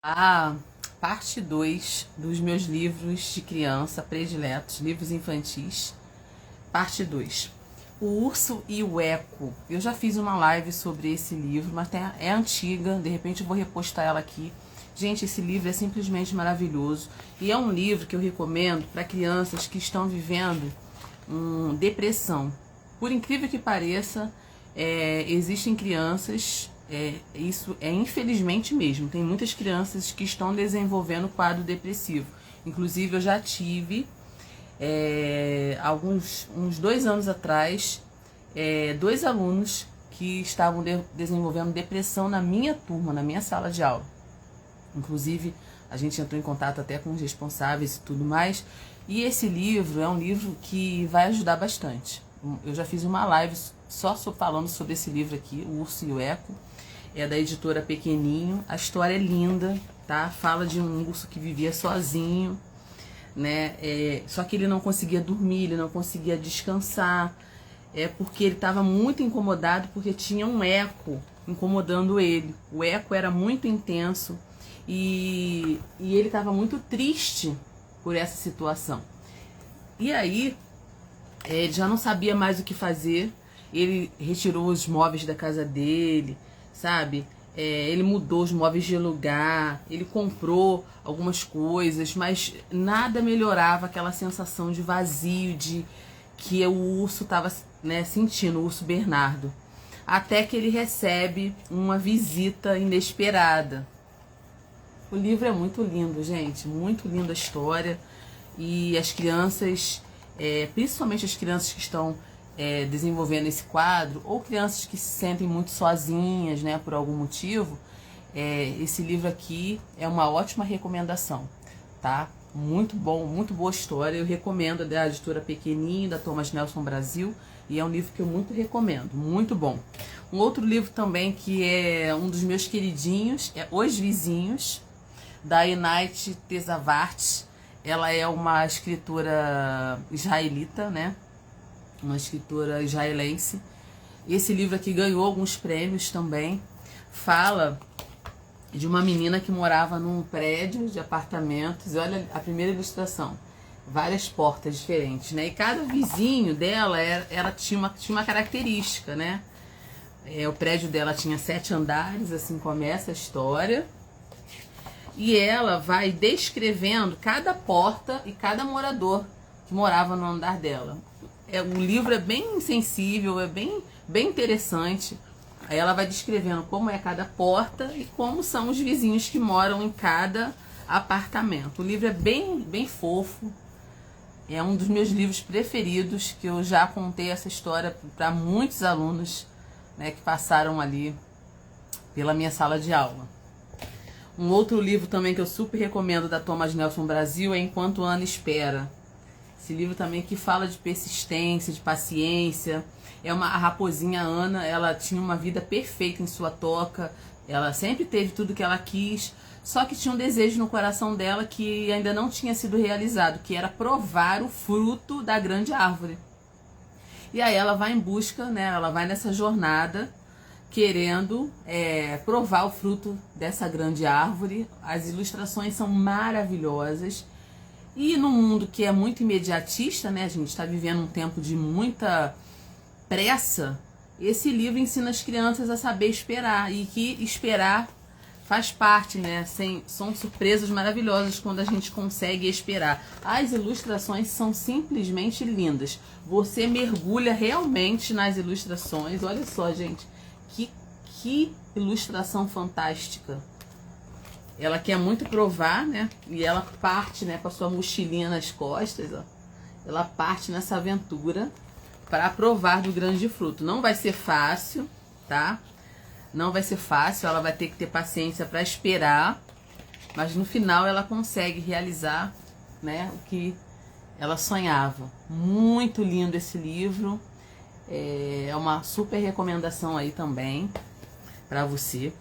A parte 2 dos meus livros de criança prediletos, livros infantis, parte 2. O Urso e o Eco. Eu já fiz uma live sobre esse livro, mas é antiga, de repente eu vou repostar ela aqui. Gente, esse livro é simplesmente maravilhoso e é um livro que eu recomendo para crianças que estão vivendo depressão. Por incrível que pareça, existem crianças, isso é infelizmente mesmo, tem muitas crianças que estão desenvolvendo quadro depressivo. Inclusive eu já tive, uns 2 anos atrás, 2 alunos que estavam desenvolvendo depressão na minha turma, na minha sala de aula. Inclusive a gente entrou em contato até com os responsáveis e tudo mais. E esse livro é um livro que vai ajudar bastante. Eu já fiz uma live só falando sobre esse livro aqui, O Urso e o Eco. É da editora Pequeninho. A história é linda, tá? Fala de um urso que vivia sozinho, né? Só que ele não conseguia dormir, ele não conseguia descansar. Porque ele estava muito incomodado, porque tinha um eco incomodando ele. O eco era muito intenso e ele estava muito triste por essa situação. E aí, ele já não sabia mais o que fazer. Ele retirou os móveis da casa dele, sabe? Ele mudou os móveis de lugar, ele comprou algumas coisas, mas nada melhorava aquela sensação de vazio, de que o urso estava, né, sentindo, o urso Bernardo. Até que ele recebe uma visita inesperada. O livro é muito lindo, gente, muito linda a história. E as crianças, principalmente as crianças que estão desenvolvendo esse quadro, ou crianças que se sentem muito sozinhas, né, por algum motivo, esse livro aqui é uma ótima recomendação, tá? Muito bom, muito boa história. Eu recomendo, da editora Pequeninho, da Thomas Nelson Brasil, e é um livro que eu muito recomendo, muito bom. Um outro livro também que é um dos meus queridinhos é Os Vizinhos, da Inait Tesavart. Ela é uma escritora israelita, né? Uma escritora israelense. Esse livro aqui ganhou alguns prêmios também. Fala de uma menina que morava num prédio de apartamentos. E olha a primeira ilustração. Várias portas diferentes, né? E cada vizinho dela ela tinha uma característica, né? O prédio dela tinha 7 andares, assim começa a história. E ela vai descrevendo cada porta e cada morador que morava no andar dela. O livro é bem sensível, é bem interessante. Aí ela vai descrevendo como é cada porta e como são os vizinhos que moram em cada apartamento. O livro é bem fofo. É um dos meus livros preferidos, que eu já contei essa história para muitos alunos, né, que passaram ali pela minha sala de aula. Um outro livro também que eu super recomendo, da Thomas Nelson Brasil, é Enquanto Ana Espera. Esse livro também que fala de persistência, de paciência. A raposinha Ana, ela tinha uma vida perfeita em sua toca. Ela sempre teve tudo que ela quis, só que tinha um desejo no coração dela que ainda não tinha sido realizado, que era provar o fruto da grande árvore. E aí ela vai em busca, né? Ela vai nessa jornada querendo provar o fruto dessa grande árvore. As ilustrações são maravilhosas. E no mundo que é muito imediatista, né? A gente está vivendo um tempo de muita pressa. Esse livro ensina as crianças a saber esperar, e que esperar faz parte, né? São surpresas maravilhosas quando a gente consegue esperar. As ilustrações são simplesmente lindas. Você mergulha realmente nas ilustrações. Olha só, gente. Que ilustração fantástica. Ela quer muito provar, né? E ela parte, né, com a sua mochilinha nas costas, ó. Ela parte nessa aventura para provar do grande fruto. Não vai ser fácil, tá? Não vai ser fácil, ela vai ter que ter paciência para esperar, mas no final ela consegue realizar, né, o que ela sonhava. Muito lindo esse livro. É uma super recomendação aí também para você.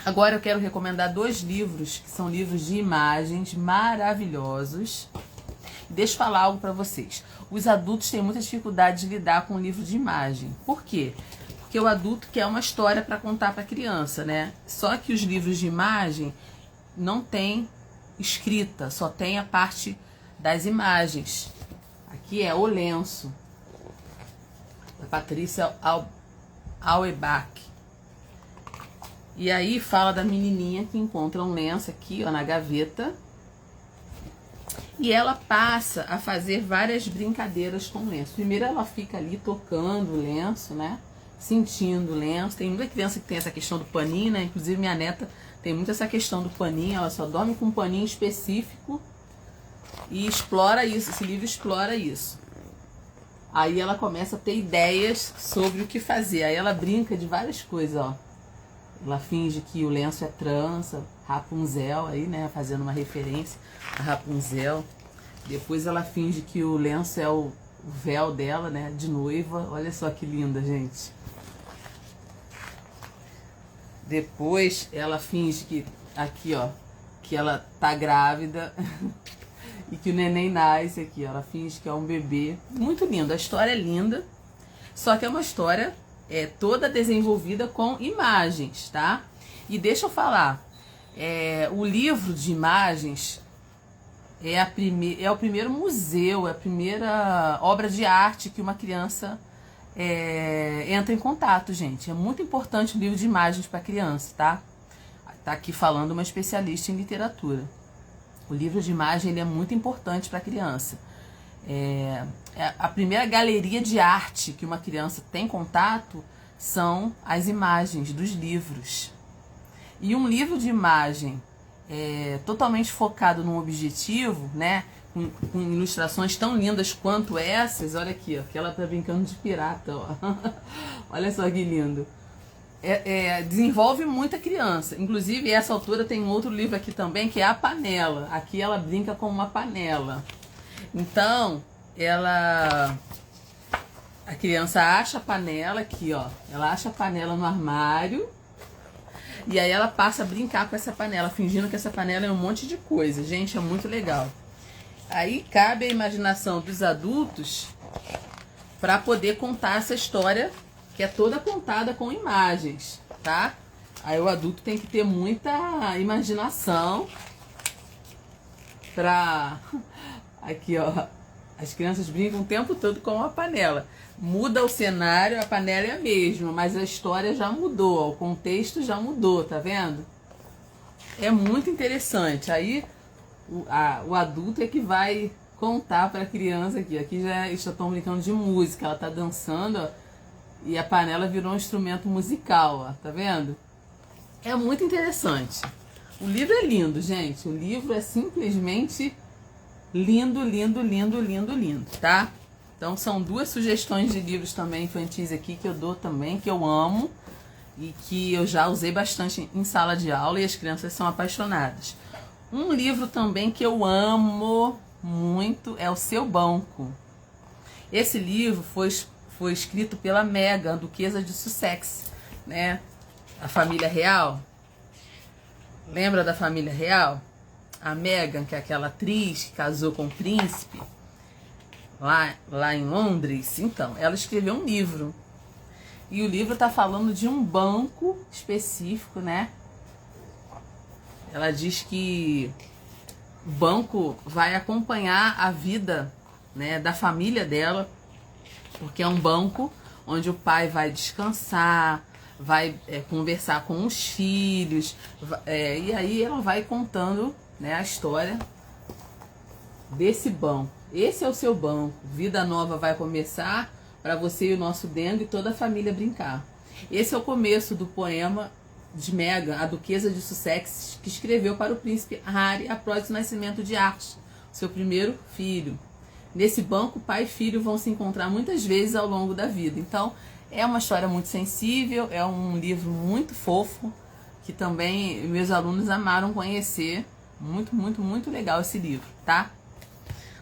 Agora eu quero recomendar 2 livros que são livros de imagens maravilhosos. Deixa eu falar algo para vocês. Os adultos têm muita dificuldade de lidar com o livro de imagem. Por quê? Porque o adulto quer uma história para contar para a criança, né? Só que os livros de imagem, não tem escrita, só tem a parte das imagens. Aqui é o lenço, da Patrícia Auerbach. E aí fala da menininha que encontra um lenço aqui, ó, na gaveta. E ela passa a fazer várias brincadeiras com o lenço. Primeiro ela fica ali tocando o lenço, né? Sentindo o lenço. Tem muita criança que tem essa questão do paninho, né? Inclusive minha neta tem muito essa questão do paninho. Ela só dorme com um paninho específico e explora isso. Esse livro explora isso. Aí ela começa a ter ideias sobre o que fazer. Aí ela brinca de várias coisas, ó. Ela finge que o lenço é trança, Rapunzel aí, né? Fazendo uma referência a Rapunzel. Depois ela finge que o lenço é o véu dela, né? De noiva. Olha só que linda, gente. Depois ela finge que, aqui ó, que ela tá grávida e que o neném nasce aqui, ó. Ela finge que é um bebê. Muito lindo, a história é linda. Só que é uma história toda desenvolvida com imagens, tá? E deixa eu falar, o livro de imagens é o primeiro museu, é a primeira obra de arte que uma criança entra em contato, gente. É muito importante o livro de imagens para criança, tá? Tá aqui falando uma especialista em literatura. O livro de imagem ele é muito importante para a criança. A primeira galeria de arte que uma criança tem contato são as imagens dos livros. E um livro de imagem totalmente focado num objetivo, né, com ilustrações tão lindas quanto essas, olha aqui, ó, que ela tá brincando de pirata, ó. Olha só que lindo. Desenvolve muita criança. Inclusive, essa autora tem um outro livro aqui também, que é A Panela. Aqui ela brinca com uma panela. Então, a criança acha a panela aqui, ó. Ela acha a panela no armário e aí ela passa a brincar com essa panela, fingindo que essa panela é um monte de coisa. Gente, é muito legal. Aí cabe a imaginação dos adultos para poder contar essa história que é toda contada com imagens, tá? Aí o adulto tem que ter muita imaginação pra... Aqui, ó. As crianças brincam o tempo todo com a panela. Muda o cenário, a panela é a mesma, mas a história já mudou, o contexto já mudou, tá vendo? É muito interessante. Aí o adulto é que vai contar para a criança aqui. Aqui já estão brincando de música, ela tá dançando, ó, e a panela virou um instrumento musical, ó, tá vendo? É muito interessante. O livro é lindo, gente. O livro é simplesmente lindo, lindo, lindo, lindo, lindo, tá? Então são duas sugestões de livros também infantis aqui que eu dou também, que eu amo e que eu já usei bastante em sala de aula e as crianças são apaixonadas. Um livro também que eu amo muito é O Seu Banco. Esse livro foi escrito pela Meghan, duquesa de Sussex, né? A família real. Lembra da família real? A Meghan, que é aquela atriz que casou com o príncipe lá em Londres. Então, ela escreveu um livro. E o livro está falando de um banco específico, né? Ela diz que o banco vai acompanhar a vida, né, da família dela, porque é um banco onde o pai vai descansar, vai conversar com os filhos, e aí ela vai contando, né, a história desse banco. Esse é o seu banco. Vida nova vai começar para você e o nosso dengue e toda a família brincar. Esse é o começo do poema de Meghan, a duquesa de Sussex, que escreveu para o príncipe Harry após o nascimento de Archie, seu primeiro filho. Nesse banco, pai e filho vão se encontrar muitas vezes ao longo da vida. Então, é uma história muito sensível, é um livro muito fofo, que também meus alunos amaram conhecer. Muito, muito, muito legal esse livro, tá?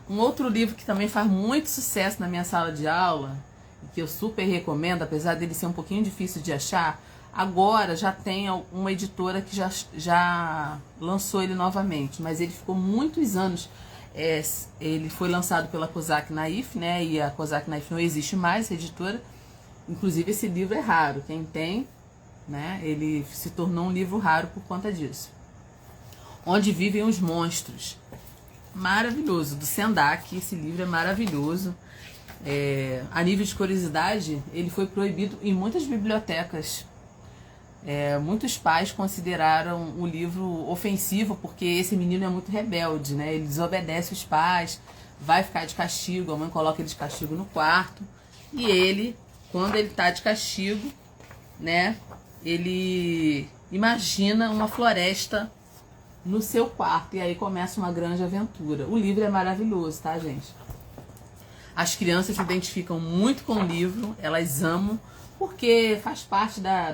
Um outro livro que também faz muito sucesso na minha sala de aula, e que eu super recomendo, apesar dele ser um pouquinho difícil de achar, agora já tem uma editora que já lançou ele novamente, mas ele ficou muitos anos. Ele foi lançado pela Kozak Naif, né? E a Kozak Naif não existe mais, essa editora. Inclusive esse livro é raro. Quem tem, né? Ele se tornou um livro raro por conta disso. Onde Vivem os Monstros. Maravilhoso, do Sendak. Esse livro é maravilhoso. A nível de curiosidade, ele foi proibido em muitas bibliotecas. Muitos pais consideraram o livro ofensivo porque esse menino é muito rebelde, né? Ele desobedece os pais, vai ficar de castigo, a mãe coloca ele de castigo no quarto e ele, quando ele tá de castigo, né, ele imagina uma floresta no seu quarto e aí começa uma grande aventura. O livro é maravilhoso, tá, gente? As crianças se identificam muito com o livro, elas amam, porque faz parte da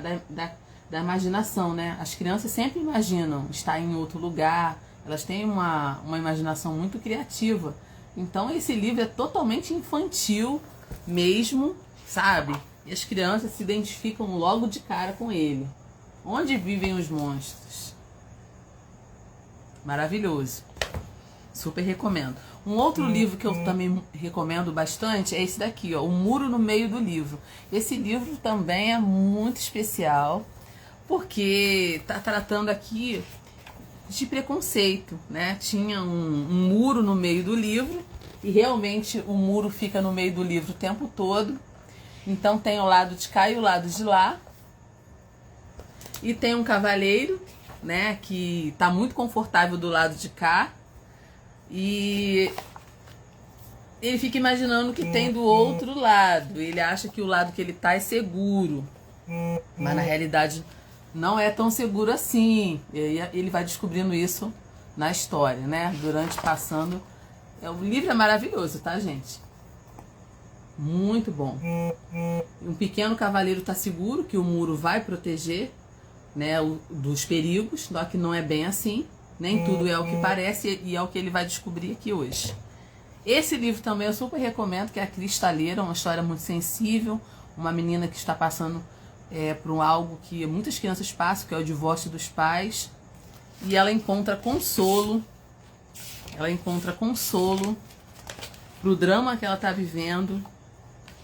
imaginação, né? As crianças sempre imaginam estar em outro lugar, elas têm uma imaginação muito criativa. Então esse livro é totalmente infantil mesmo, sabe? E as crianças se identificam logo de cara com ele. Onde Vivem os Monstros. Maravilhoso. Super recomendo. Um outro livro que eu também recomendo bastante é esse daqui, ó, O Muro no Meio do Livro. Esse livro também é muito especial, porque tá tratando aqui de preconceito, né? Tinha um muro no meio do livro, e realmente o muro fica no meio do livro o tempo todo. Então tem o lado de cá e o lado de lá. E tem um cavaleiro, né, que tá muito confortável do lado de cá. E ele fica imaginando o que tem do outro lado. Ele acha que o lado que ele tá é seguro. Mas na realidade não é tão seguro assim. E ele vai descobrindo isso na história, né? Durante passando. O livro é maravilhoso, tá, gente? Muito bom. Um pequeno cavaleiro tá seguro que o muro vai proteger, né, dos perigos, só que não é bem assim. Nem tudo é o que parece e é o que ele vai descobrir aqui hoje. Esse livro também eu super recomendo, que é A Cristaleira, uma história muito sensível. Uma menina que está passando por algo que muitas crianças passam, que é o divórcio dos pais. E ela encontra consolo. Ela encontra consolo pro drama que ela está vivendo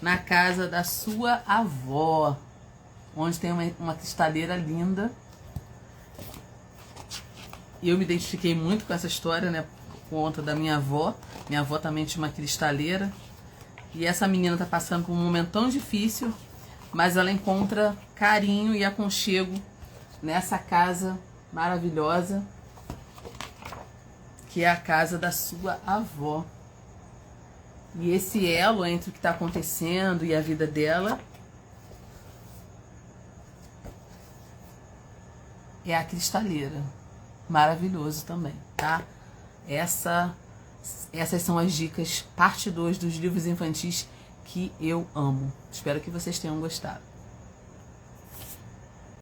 na casa da sua avó, onde tem uma cristaleira linda. E eu me identifiquei muito com essa história, né, por conta da minha avó. Minha avó também tinha uma cristaleira. E essa menina tá passando por um momento tão difícil, mas ela encontra carinho e aconchego nessa casa maravilhosa, que é a casa da sua avó. E esse elo entre o que está acontecendo e a vida dela é a cristaleira. Maravilhoso também, tá? Essas são as dicas, parte 2 dos livros infantis que eu amo. Espero que vocês tenham gostado.